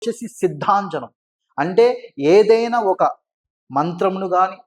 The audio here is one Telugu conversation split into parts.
వచ్చేసి సిద్ధాంజనం. అంటే ఏదైనా ఒక మంత్రమును గాని,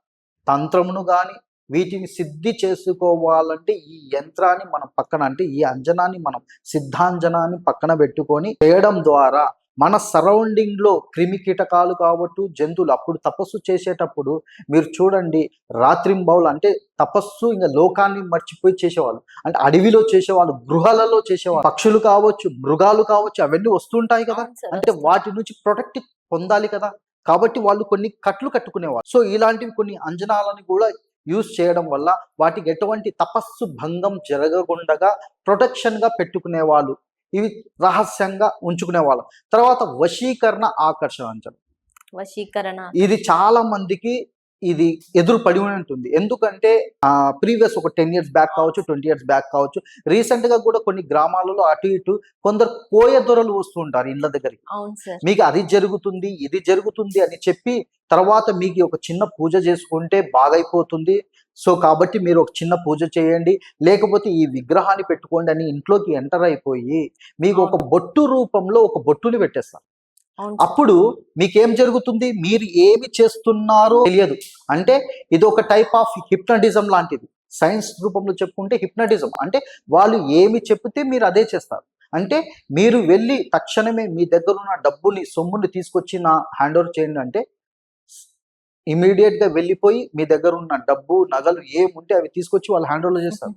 తంత్రమును గాని వీటిని సిద్ధి చేసుకోవాలంటే ఈ యంత్రాన్ని మనం పక్కన, అంటే ఈ అంజనాన్ని మనం సిద్ధాంజనాన్ని పక్కన పెట్టుకొని చేయడం ద్వారా మన సరౌండింగ్లో క్రిమి కీటకాలు కావచ్చు, జంతువులు అప్పుడు తపస్సు చేసేటప్పుడు మీరు చూడండి, రాత్రింబౌలు అంటే తపస్సు ఇంకా లోకాన్ని మర్చిపోయి చేసేవాళ్ళు. అంటే అడవిలో చేసేవాళ్ళు, గృహాలలో చేసేవాళ్ళు, పక్షులు కావచ్చు, మృగాలు కావచ్చు, అవన్నీ వస్తుంటాయి కదా. అంటే వాటి నుంచి ప్రొటెక్ట్ పొందాలి కదా. కాబట్టి వాళ్ళు కొన్ని కట్లు కట్టుకునేవాళ్ళు. సో ఇలాంటివి కొన్ని అంజనాలను కూడా యూజ్ చేయడం వల్ల వాటికి ఎటువంటి తపస్సు భంగం జరగకుండా ప్రొటెక్షన్గా పెట్టుకునేవాళ్ళు. ఇవి రహస్యంగా ఉంచుకునేవాళ్ళు. తర్వాత వశీకరణ ఆకర్షణ అంటారు. వశీకరణ ఇది చాలా మందికి ఇది ఎదురు పడి ఉంటుంది. ఎందుకంటే ప్రీవియస్ ఒక 10 years బ్యాక్ కావచ్చు, 20 years బ్యాక్ కావచ్చు, రీసెంట్ గా కూడా కొన్ని గ్రామాలలో అటు ఇటు కొందరు కోయ దొరలు వస్తూ ఉంటారు ఇండ్ల దగ్గరికి. మీకు అది జరుగుతుంది, ఇది జరుగుతుంది అని చెప్పి తర్వాత మీకు ఒక చిన్న పూజ చేసుకుంటే బాగైపోతుంది, సో కాబట్టి మీరు ఒక చిన్న పూజ చేయండి, లేకపోతే ఈ విగ్రహాన్ని పెట్టుకోండి అని ఇంట్లోకి ఎంటర్ అయిపోయి మీకు ఒక బొట్టు రూపంలో ఒక బొట్టుని పెట్టేస్తారు. అప్పుడు మీకేం జరుగుతుంది, మీరు ఏమి చేస్తున్నారో తెలియదు. అంటే ఇది ఒక టైప్ ఆఫ్ హిప్నటిజం లాంటిది. సైన్స్ రూపంలో చెప్పుకుంటే హిప్నటిజం అంటే వాళ్ళు ఏమి చెప్తే మీరు అదే చేస్తారు. అంటే మీరు వెళ్ళి తక్షణమే మీ దగ్గర ఉన్న డబ్బుని, సొమ్ముని తీసుకొచ్చి నా హ్యాండ్ ఓవర్ చేయండి అంటే ఇమీడియట్ గా వెళ్ళిపోయి మీ దగ్గర ఉన్న డబ్బు, నగలు ఏముంటే అవి తీసుకొచ్చి వాళ్ళు హ్యాండ్ ఓవర్ చేస్తారు.